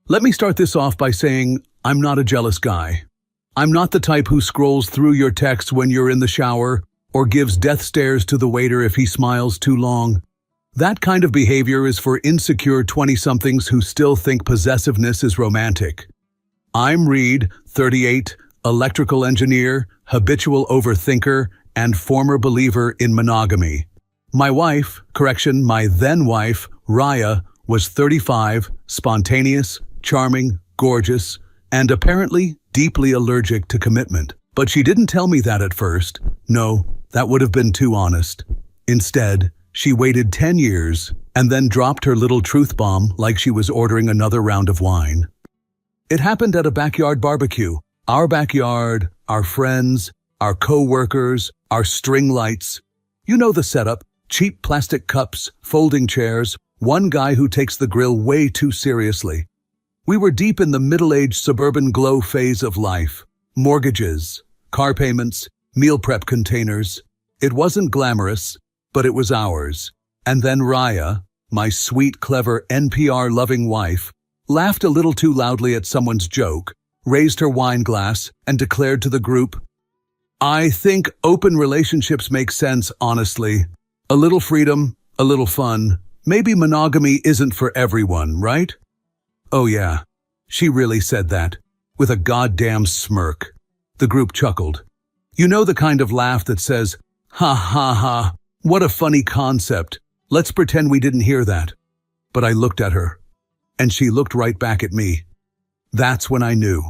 Let me start this off by saying I'm not a jealous guy. I'm not the type who scrolls through your texts when you're in the shower or gives death stares to the waiter if he smiles too long. That kind of behavior is for insecure 20-somethings who still think possessiveness is romantic. I'm Reed, 38, electrical engineer, habitual overthinker, and former believer in monogamy. My then wife, Raya, was 35, spontaneous, charming, gorgeous, and apparently deeply allergic to commitment. But she didn't tell me that at first. No, that would have been too honest. Instead, she waited 10 years and then dropped her little truth bomb like she was ordering another round of wine. It happened at a backyard barbecue. Our backyard, our friends, our co-workers, our string lights. You know the setup: cheap plastic cups, folding chairs, one guy who takes the grill way too seriously. We were deep in the middle-aged suburban glow phase of life. Mortgages, car payments, meal prep containers. It wasn't glamorous, but it was ours. And then Raya, my sweet, clever, NPR-loving wife, laughed a little too loudly at someone's joke, raised her wine glass, and declared to the group, "I think open relationships make sense, honestly. A little freedom, a little fun. Maybe monogamy isn't for everyone, right?" Oh yeah, she really said that, with a goddamn smirk. The group chuckled. You know the kind of laugh that says, "Ha ha ha, what a funny concept. Let's pretend we didn't hear that." But I looked at her, and she looked right back at me. That's when I knew.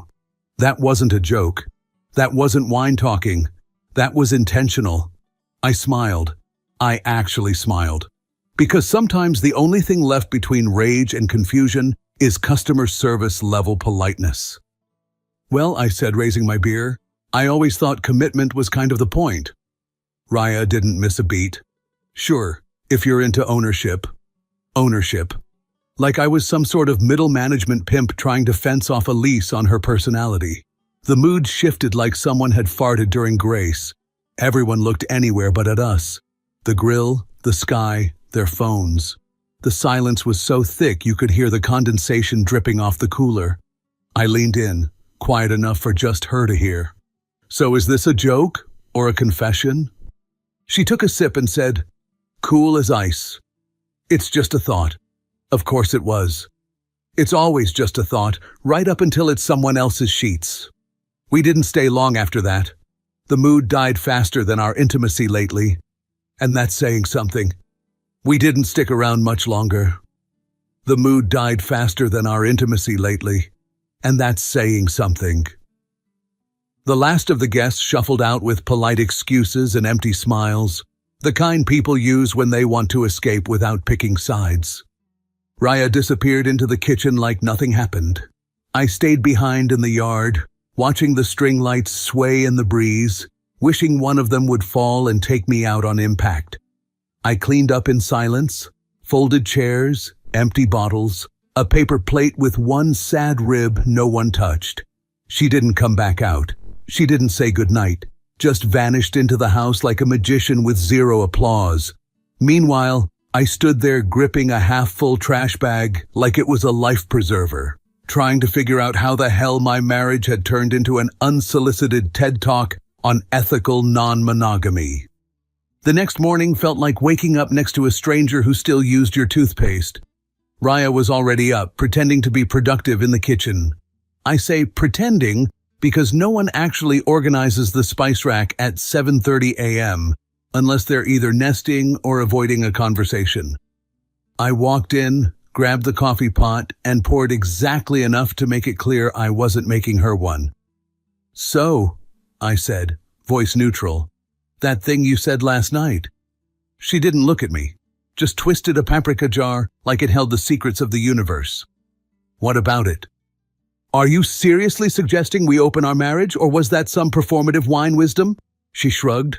That wasn't a joke. That wasn't wine talking. That was intentional. I smiled. I actually smiled. Because sometimes the only thing left between rage and confusion is customer service level politeness. "Well," I said, raising my beer, "I always thought commitment was kind of the point." Raya didn't miss a beat. "Sure, if you're into ownership." Ownership. Like I was some sort of middle management pimp trying to fence off a lease on her personality. The mood shifted like someone had farted during grace. Everyone looked anywhere but at us. The grill, the sky, their phones. The silence was so thick you could hear the condensation dripping off the cooler. I leaned in, quiet enough for just her to hear. "So is this a joke or a confession?" She took a sip and said, cool as ice, "It's just a thought." Of course it was. It's always just a thought, right up until it's someone else's sheets. We didn't stay long after that. The mood died faster than our intimacy lately. And that's saying something. We didn't stick around much longer. The mood died faster than our intimacy lately. And that's saying something. The last of the guests shuffled out with polite excuses and empty smiles, the kind people use when they want to escape without picking sides. Raya disappeared into the kitchen like nothing happened. I stayed behind in the yard, watching the string lights sway in the breeze, wishing one of them would fall and take me out on impact. I cleaned up in silence, folded chairs, empty bottles, a paper plate with one sad rib no one touched. She didn't come back out. She didn't say goodnight, just vanished into the house like a magician with zero applause. Meanwhile, I stood there gripping a half-full trash bag like it was a life preserver, trying to figure out how the hell my marriage had turned into an unsolicited TED Talk on ethical non-monogamy. The next morning felt like waking up next to a stranger who still used your toothpaste. Raya was already up, pretending to be productive in the kitchen. I say pretending because no one actually organizes the spice rack at 7:30 a.m., unless they're either nesting or avoiding a conversation. I walked in, grabbed the coffee pot, and poured exactly enough to make it clear I wasn't making her one. "So," I said, voice neutral, "that thing you said last night." She didn't look at me, just twisted a paprika jar like it held the secrets of the universe. "What about it? Are you seriously suggesting we open our marriage, or was that some performative wine wisdom?" She shrugged.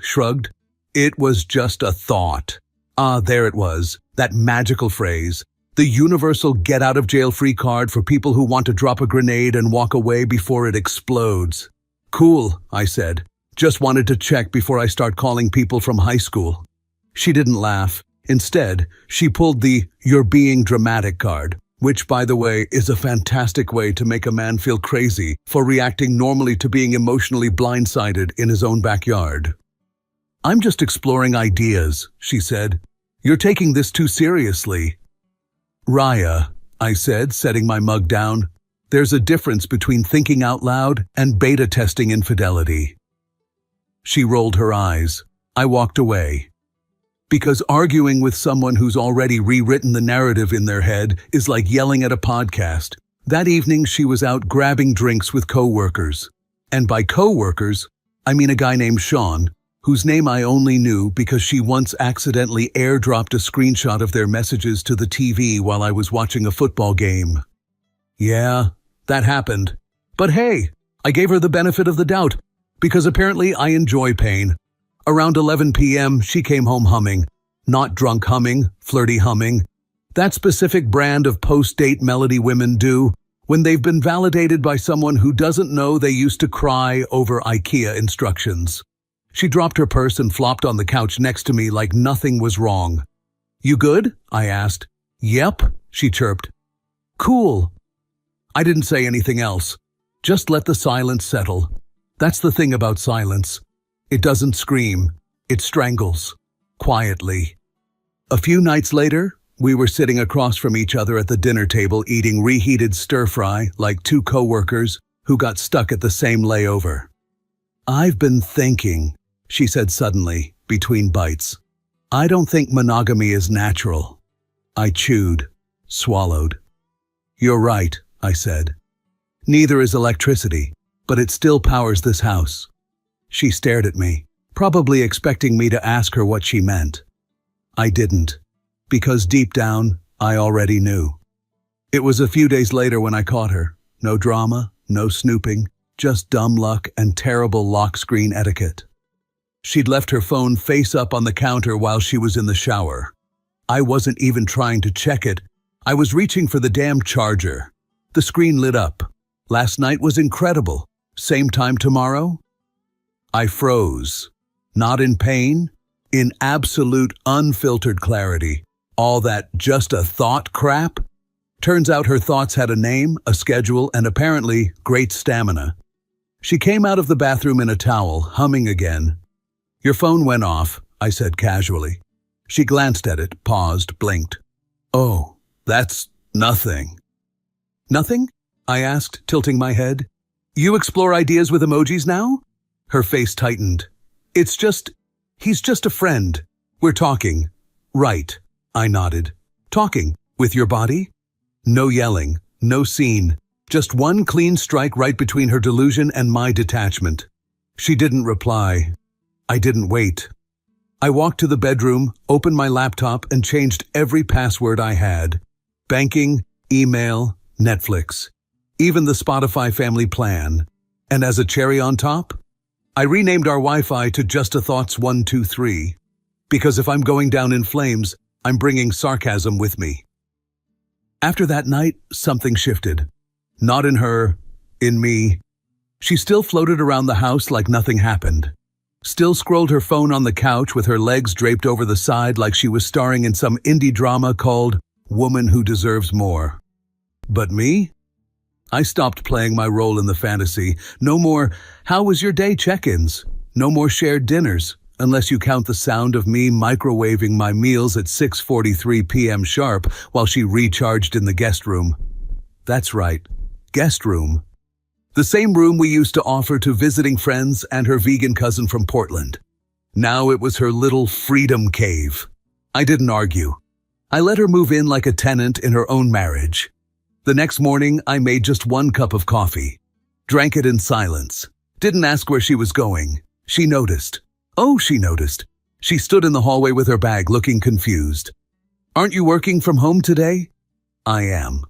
"It was just a thought." Ah, there it was, that magical phrase, the universal get-out-of-jail-free card for people who want to drop a grenade and walk away before it explodes. "Cool," I said. "Just wanted to check before I start calling people from high school." She didn't laugh. Instead, she pulled the "you're being dramatic" card, which, by the way, is a fantastic way to make a man feel crazy for reacting normally to being emotionally blindsided in his own backyard. "I'm just exploring ideas," she said. "You're taking this too seriously." "Raya," I said, setting my mug down, "there's a difference between thinking out loud and beta testing infidelity." She rolled her eyes. I walked away. Because arguing with someone who's already rewritten the narrative in their head is like yelling at a podcast. That evening, she was out grabbing drinks with co-workers. And by co-workers, I mean a guy named Sean, whose name I only knew because she once accidentally airdropped a screenshot of their messages to the TV while I was watching a football game. Yeah, that happened. But hey, I gave her the benefit of the doubt, because apparently I enjoy pain. Around 11 p.m., she came home humming. Not drunk humming, flirty humming. That specific brand of post-date melody women do when they've been validated by someone who doesn't know they used to cry over IKEA instructions. She dropped her purse and flopped on the couch next to me like nothing was wrong. "You good?" I asked. "Yep," she chirped. "Cool." I didn't say anything else. Just let the silence settle. That's the thing about silence. It doesn't scream. It strangles. Quietly. A few nights later, we were sitting across from each other at the dinner table eating reheated stir-fry like two co-workers who got stuck at the same layover. "I've been thinking," she said suddenly, between bites. "I don't think monogamy is natural." I chewed, swallowed. "You're right," I said. "Neither is electricity, but it still powers this house." She stared at me, probably expecting me to ask her what she meant. I didn't, because deep down, I already knew. It was a few days later when I caught her. No drama, no snooping, just dumb luck and terrible lock screen etiquette. She'd left her phone face up on the counter while she was in the shower. I wasn't even trying to check it. I was reaching for the damn charger. The screen lit up. "Last night was incredible. Same time tomorrow?" I froze. Not in pain, in absolute unfiltered clarity. All that just a thought crap? Turns out her thoughts had a name, a schedule, and apparently great stamina. She came out of the bathroom in a towel, humming again. "Your phone went off," I said casually. She glanced at it, paused, blinked. "Oh, that's nothing." "Nothing?" I asked, tilting my head. "You explore ideas with emojis now?" Her face tightened. He's just a friend. We're talking." "Right," I nodded. "Talking? With your body?" No yelling, no scene. Just one clean strike right between her delusion and my detachment. She didn't reply. I didn't wait. I walked to the bedroom, opened my laptop, and changed every password I had. Banking, email, Netflix. Even the Spotify family plan. And as a cherry on top, I renamed our Wi-Fi to Just a Thoughts 123, because if I'm going down in flames, I'm bringing sarcasm with me. After that night, something shifted. Not in her, in me. She still floated around the house like nothing happened. Still scrolled her phone on the couch with her legs draped over the side like she was starring in some indie drama called Woman Who Deserves More. But me? I stopped playing my role in the fantasy. No more, "How was your day?" check-ins. No more shared dinners, unless you count the sound of me microwaving my meals at 6:43 p.m. sharp while she recharged in the guest room. That's right, guest room. The same room we used to offer to visiting friends and her vegan cousin from Portland. Now it was her little freedom cave. I didn't argue. I let her move in like a tenant in her own marriage. The next morning, I made just one cup of coffee. Drank it in silence. Didn't ask where she was going. She noticed. Oh, she noticed. She stood in the hallway with her bag, looking confused. "Aren't you working from home today?" "I am."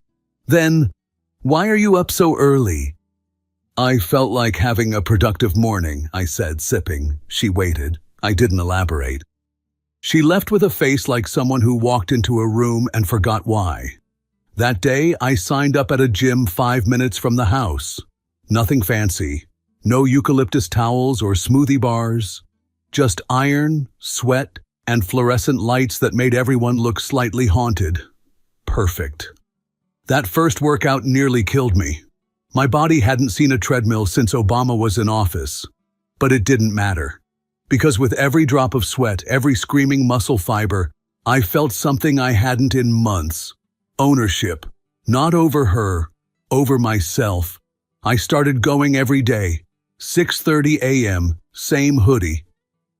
"Then, why are you up so early?" "I felt like having a productive morning," I said, sipping. She waited. I didn't elaborate. She left with a face like someone who walked into a room and forgot why. That day, I signed up at a gym 5 minutes from the house. Nothing fancy. No eucalyptus towels or smoothie bars. Just iron, sweat, and fluorescent lights that made everyone look slightly haunted. Perfect. That first workout nearly killed me. My body hadn't seen a treadmill since Obama was in office. But it didn't matter. Because with every drop of sweat, every screaming muscle fiber, I felt something I hadn't in months. Ownership. Not over her, over myself. I started going every day. 6:30 a.m., same hoodie.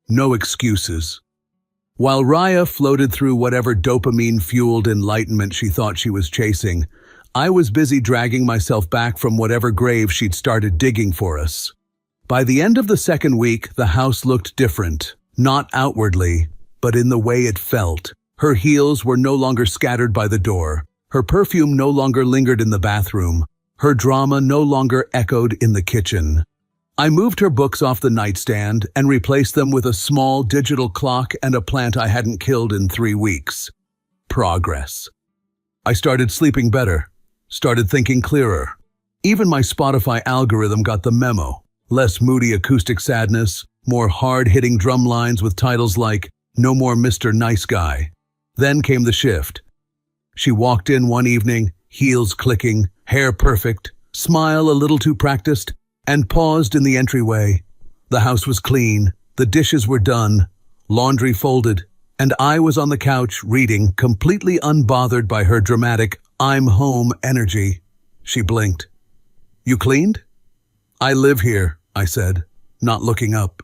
No excuses. While Raya floated through whatever dopamine-fueled enlightenment she thought she was chasing, I was busy dragging myself back from whatever grave she'd started digging for us. By the end of the second week, the house looked different, not outwardly, but in the way it felt. Her heels were no longer scattered by the door. Her perfume no longer lingered in the bathroom. Her drama no longer echoed in the kitchen. I moved her books off the nightstand and replaced them with a small digital clock and a plant I hadn't killed in 3 weeks. Progress. I started sleeping better, started thinking clearer. Even my Spotify algorithm got the memo. Less moody acoustic sadness, more hard-hitting drum lines with titles like "No More Mr. Nice Guy." Then came the shift. She walked in one evening, heels clicking, hair perfect, smile a little too practiced, and paused in the entryway. The house was clean, the dishes were done, laundry folded, and I was on the couch reading, completely unbothered by her dramatic "I'm home" energy. She blinked. "You cleaned?" "I live here," I said, not looking up.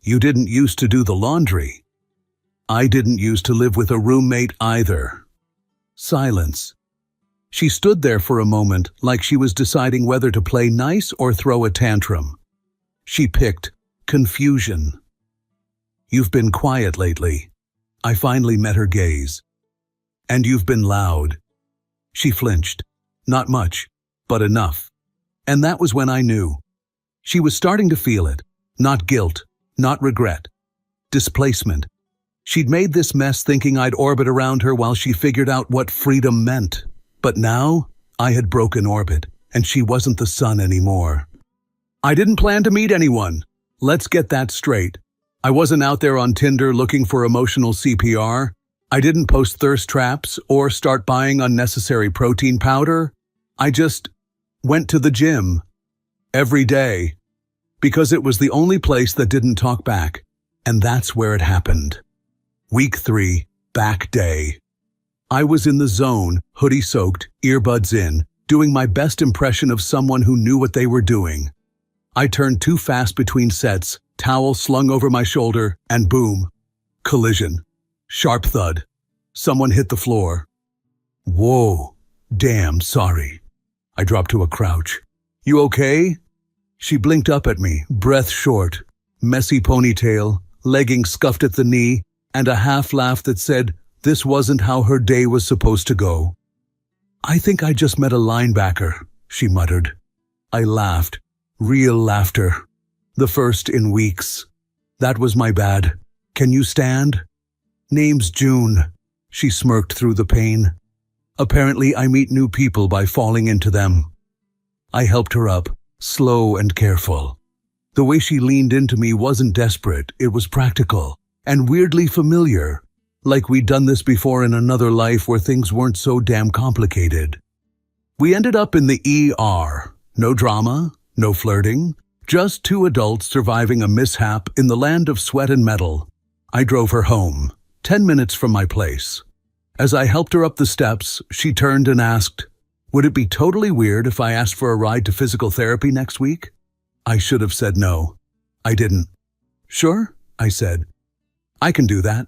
"You didn't used to do the laundry." "I didn't used to live with a roommate either." Silence. She stood there for a moment, like she was deciding whether to play nice or throw a tantrum. She picked confusion. "You've been quiet lately." I finally met her gaze. "And you've been loud." She flinched. Not much, but enough. And that was when I knew. She was starting to feel it. Not guilt, not regret. Displacement. She'd made this mess thinking I'd orbit around her while she figured out what freedom meant. But now, I had broken orbit, and she wasn't the sun anymore. "I didn't plan to meet anyone. Let's get that straight. I wasn't out there on Tinder looking for emotional CPR. I didn't post thirst traps or start buying unnecessary protein powder. I just went to the gym. Every day. Because it was the only place that didn't talk back. And that's where it happened. Week 3, back day. I was in the zone, hoodie soaked, earbuds in, doing my best impression of someone who knew what they were doing. I turned too fast between sets, towel slung over my shoulder, and boom. Collision. Sharp thud. Someone hit the floor. "Whoa. Damn, sorry." I dropped to a crouch. "You okay?" She blinked up at me, breath short, messy ponytail, leggings scuffed at the knee, and a half laugh that said this wasn't how her day was supposed to go. "I think I just met a linebacker," she muttered. I laughed. Real laughter. The first in weeks. "That was my bad. Can you stand?" "Name's June." She smirked through the pain. "Apparently I meet new people by falling into them." I helped her up, slow and careful. The way she leaned into me wasn't desperate, it was practical, and weirdly familiar, like we'd done this before in another life where things weren't so damn complicated. We ended up in the ER. No drama, no flirting, just 2 adults surviving a mishap in the land of sweat and metal. I drove her home, 10 minutes from my place. As I helped her up the steps, she turned and asked, "Would it be totally weird if I asked for a ride to physical therapy next week?" I should have said no. I didn't. "Sure," I said. "I can do that."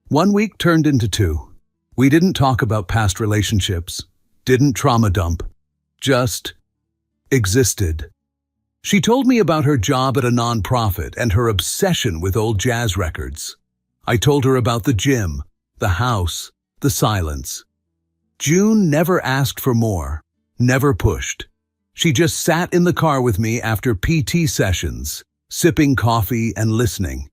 1 week turned into 2. We didn't talk about past relationships, didn't trauma dump, just existed. She told me about her job at a nonprofit and her obsession with old jazz records. I told her about the gym, the house, the silence. June never asked for more, never pushed. She just sat in the car with me after PT sessions, sipping coffee and listening.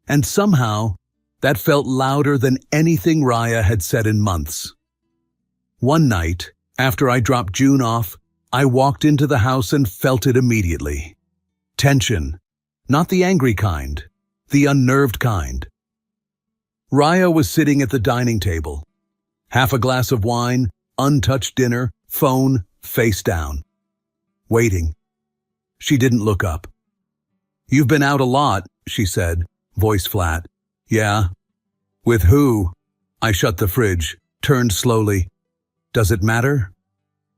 And somehow, that felt louder than anything Raya had said in months. One night, after I dropped June off, I walked into the house and felt it immediately. Tension. Not the angry kind, the unnerved kind. Raya was sitting at the dining table. Half a glass of wine, untouched dinner, phone, face down. Waiting. She didn't look up. "You've been out a lot," she said, voice flat. "Yeah." "With who?" I shut the fridge, turned slowly. "Does it matter?"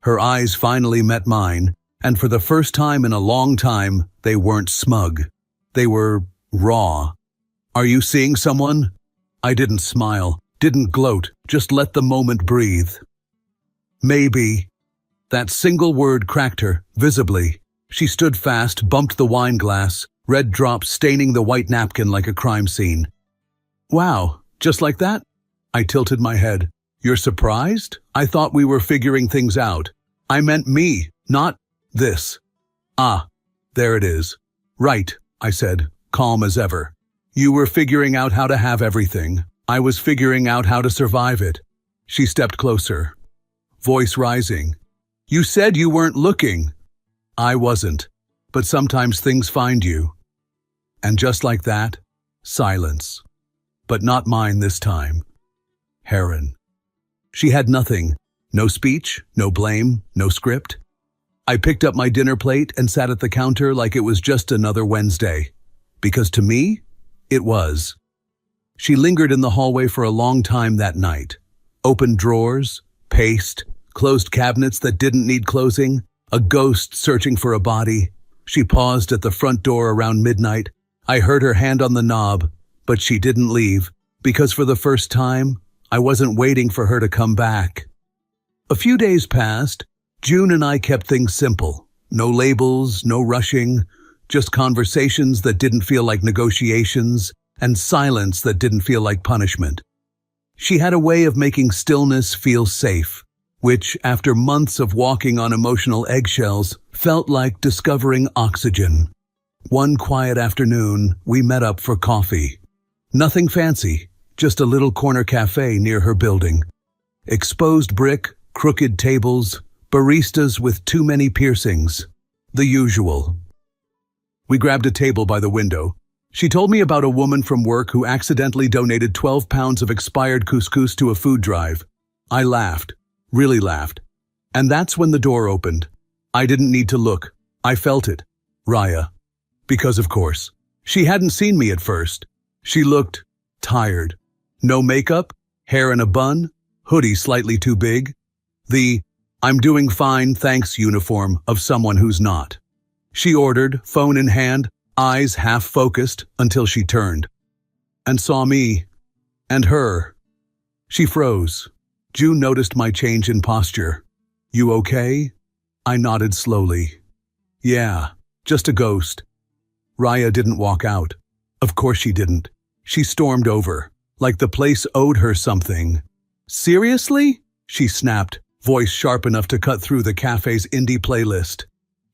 Her eyes finally met mine, and for the first time in a long time, they weren't smug. They were raw. "Are you seeing someone?" I didn't smile, didn't gloat, just let the moment breathe. "Maybe." That single word cracked her, visibly. She stood fast, bumped the wine glass, red drops staining the white napkin like a crime scene. "Wow, just like that?" I tilted my head. "You're surprised? I thought we were figuring things out. I meant me, not this." "Ah, there it is." "Right," I said, calm as ever. "You were figuring out how to have everything. I was figuring out how to survive it." She stepped closer, voice rising. "You said you weren't looking." I wasn't, but sometimes things find you. And just like that, silence. But not mine this time. Heron. She had nothing. No speech, no blame, no script. I picked up my dinner plate and sat at the counter like it was just another Wednesday. Because to me, it was. She lingered in the hallway for a long time that night. Opened drawers, paced, closed cabinets that didn't need closing, a ghost searching for a body. She paused at the front door around midnight. I heard her hand on the knob, but she didn't leave, because for the first time, I wasn't waiting for her to come back. A few days passed. June and I kept things simple. No labels, no rushing, just conversations that didn't feel like negotiations, and silence that didn't feel like punishment. She had a way of making stillness feel safe, which, after months of walking on emotional eggshells, felt like discovering oxygen. One quiet afternoon, we met up for coffee. Nothing fancy, just a little corner cafe near her building. Exposed brick, crooked tables, baristas with too many piercings. The usual. We grabbed a table by the window. She told me about a woman from work who accidentally donated 12 pounds of expired couscous to a food drive. I laughed. Really laughed. And that's when the door opened. I didn't need to look. I felt it. Raya. Because of course. She hadn't seen me at first. She looked tired. No makeup, hair in a bun, hoodie slightly too big. The "I'm doing fine, thanks" uniform of someone who's not. She ordered, phone in hand, eyes half-focused, until she turned. And saw me. And her. She froze. June noticed my change in posture. "You okay?" I nodded slowly. "Yeah, just a ghost." Raya didn't walk out. Of course she didn't. She stormed over, like the place owed her something. "Seriously?" she snapped, voice sharp enough to cut through the cafe's indie playlist.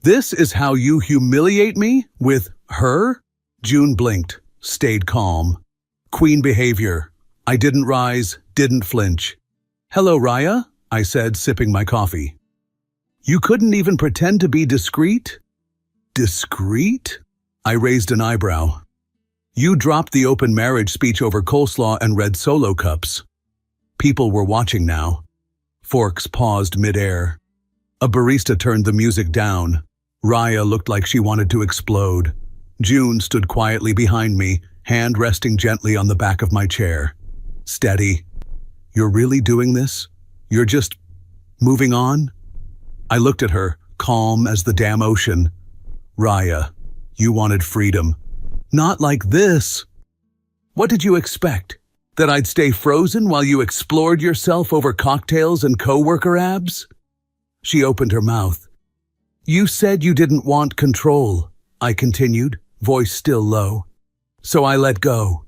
"This is how you humiliate me? With her?" June blinked, stayed calm. Queen behavior. I didn't rise, didn't flinch. "Hello, Raya," I said, sipping my coffee. "You couldn't even pretend to be discreet?" "Discreet?" I raised an eyebrow. "You dropped the open marriage speech over coleslaw and red Solo cups." People were watching now. Forks paused midair. A barista turned the music down. Raya looked like she wanted to explode. June stood quietly behind me, hand resting gently on the back of my chair. "Steady. You're really doing this? You're just moving on?" I looked at her, calm as the damn ocean. "Raya, you wanted freedom. Not like this." "What did you expect? That I'd stay frozen while you explored yourself over cocktails and coworker abs?" She opened her mouth. "You said you didn't want control," I continued, voice still low. "So I let go.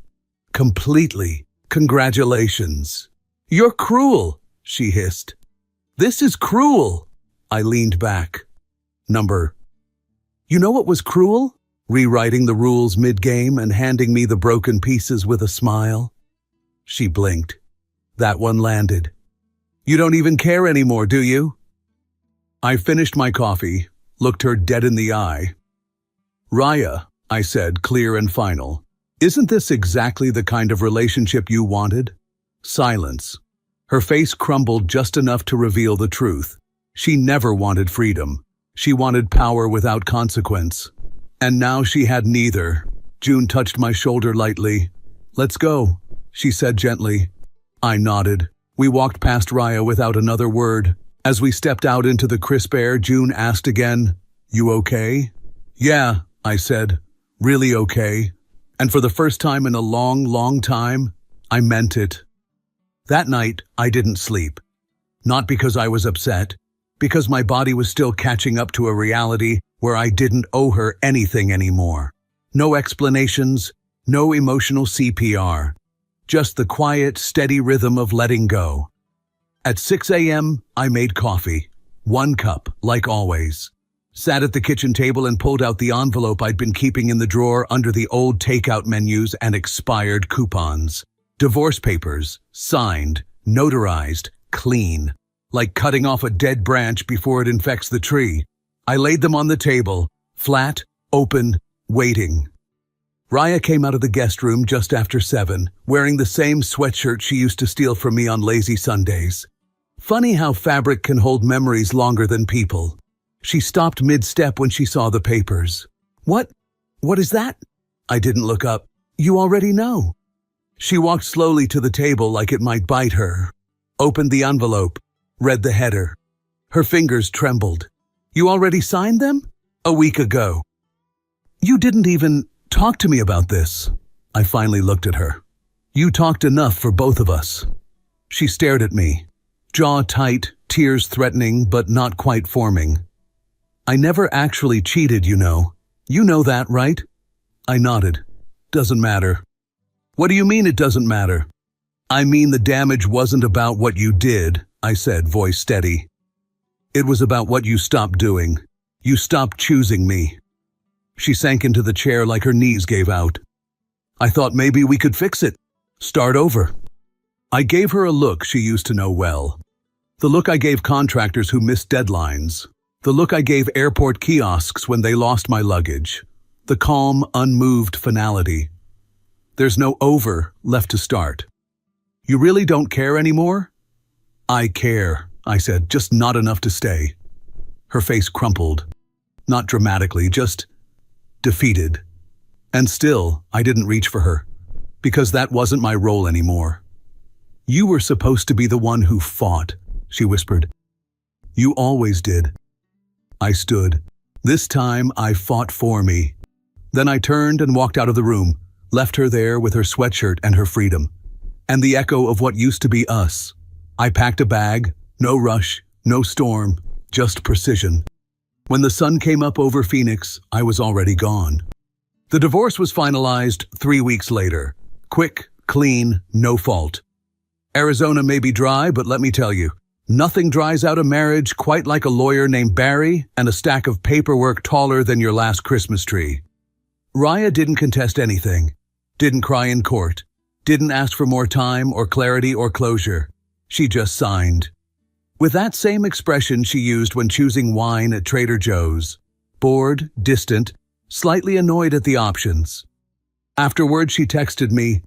Completely. Congratulations." "You're cruel," she hissed. "This is cruel." I leaned back. You know what was cruel? Rewriting the rules mid-game and handing me the broken pieces with a smile. She blinked. That one landed. "You don't even care anymore, do you?" I finished my coffee, looked her dead in the eye. "Raya," I said, clear and final, "isn't this exactly the kind of relationship you wanted?" Silence. Her face crumbled just enough to reveal the truth. She never wanted freedom. She wanted power without consequence. And now she had neither. June touched my shoulder lightly. "Let's go," she said gently. I nodded. We walked past Raya without another word. As we stepped out into the crisp air, June asked again, "You okay?" "Yeah," I said. "Really okay." And for the first time in a long, long time, I meant it. That night, I didn't sleep. Not because I was upset, because my body was still catching up to a reality where I didn't owe her anything anymore. No explanations, no emotional CPR. Just the quiet, steady rhythm of letting go. At 6 a.m., I made coffee. 1 cup, like always. Sat at the kitchen table and pulled out the envelope I'd been keeping in the drawer under the old takeout menus and expired coupons. Divorce papers, signed, notarized, clean. Like cutting off a dead branch before it infects the tree. I laid them on the table, flat, open, waiting. Raya came out of the guest room just after 7, wearing the same sweatshirt she used to steal from me on lazy Sundays. Funny how fabric can hold memories longer than people. She stopped mid-step when she saw the papers. What is that?" I didn't look up. "You already know." She walked slowly to the table like it might bite her. Opened the envelope, read the header. Her fingers trembled. "You already signed them?" "A week ago." "You didn't even talk to me about this." I finally looked at her. "You talked enough for both of us." She stared at me, jaw tight, tears threatening but not quite forming. "I never actually cheated, you know. You know that, right?" I nodded. "Doesn't matter." "What do you mean it doesn't matter?" "I mean the damage wasn't about what you did," I said, voice steady. "It was about what you stopped doing. You stopped choosing me." She sank into the chair like her knees gave out. "I thought maybe we could fix it. Start over." I gave her a look she used to know well. The look I gave contractors who missed deadlines. The look I gave airport kiosks when they lost my luggage. The calm, unmoved finality. There's no over left to start. "You really don't care anymore?" "I care," I said, "just not enough to stay." Her face crumpled. Not dramatically, just defeated. And still, I didn't reach for her, because that wasn't my role anymore. "You were supposed to be the one who fought," she whispered. "You always did." I stood. This time, I fought for me. Then I turned and walked out of the room, left her there with her sweatshirt and her freedom, and the echo of what used to be us. I packed a bag, no rush, no storm, just precision. When the sun came up over Phoenix, I was already gone. The divorce was finalized 3 weeks later. Quick, clean, no fault. Arizona may be dry, but let me tell you, nothing dries out a marriage quite like a lawyer named Barry and a stack of paperwork taller than your last Christmas tree. Raya didn't contest anything, didn't cry in court, didn't ask for more time or clarity or closure. She just signed. With that same expression she used when choosing wine at Trader Joe's. Bored, distant, slightly annoyed at the options. Afterward, she texted me,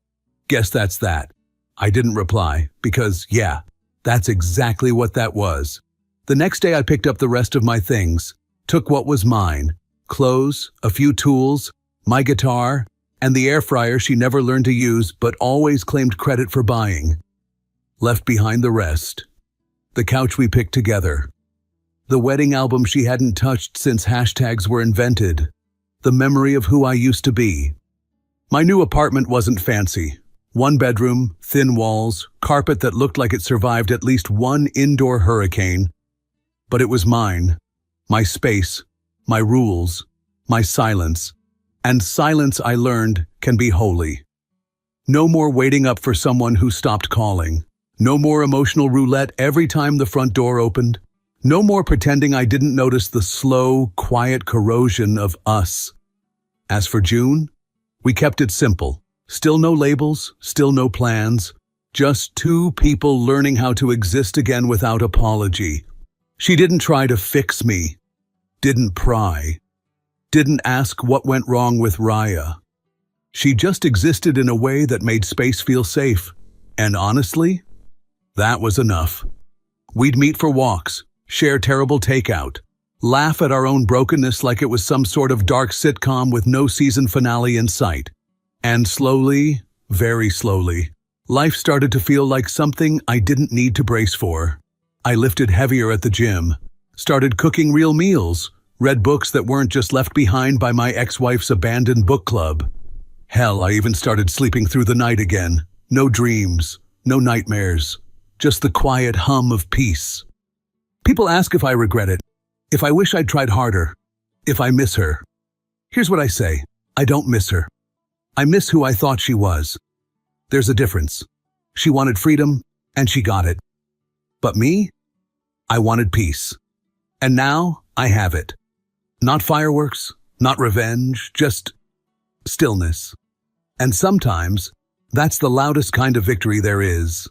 "Guess that's that." I didn't reply, because, yeah, that's exactly what that was. The next day I picked up the rest of my things, took what was mine, clothes, a few tools, my guitar, and the air fryer she never learned to use but always claimed credit for buying. Left behind the rest. The couch we picked together. The wedding album she hadn't touched since hashtags were invented. The memory of who I used to be. My new apartment wasn't fancy. 1 bedroom, thin walls, carpet that looked like it survived at least 1 indoor hurricane. But it was mine. My space, my rules, my silence. And silence, I learned, can be holy. No more waiting up for someone who stopped calling. No more emotional roulette every time the front door opened. No more pretending I didn't notice the slow, quiet corrosion of us. As for June, we kept it simple. Still no labels, still no plans. Just 2 people learning how to exist again without apology. She didn't try to fix me. Didn't pry. Didn't ask what went wrong with Raya. She just existed in a way that made space feel safe. And honestly, That was enough. We'd meet for walks, share terrible takeout, laugh at our own brokenness like it was some sort of dark sitcom with no season finale in sight. And slowly, very slowly, life started to feel like something I didn't need to brace for. I lifted heavier at the gym, started cooking real meals, read books that weren't just left behind by my ex-wife's abandoned book club. Hell, I even started sleeping through the night again. No dreams, no nightmares, just the quiet hum of peace. People ask if I regret it, if I wish I'd tried harder, if I miss her. Here's what I say. I don't miss her. I miss who I thought she was. There's a difference. She wanted freedom, and she got it. But me? I wanted peace. And now I have it. Not fireworks, not revenge, just stillness. And sometimes, that's the loudest kind of victory there is.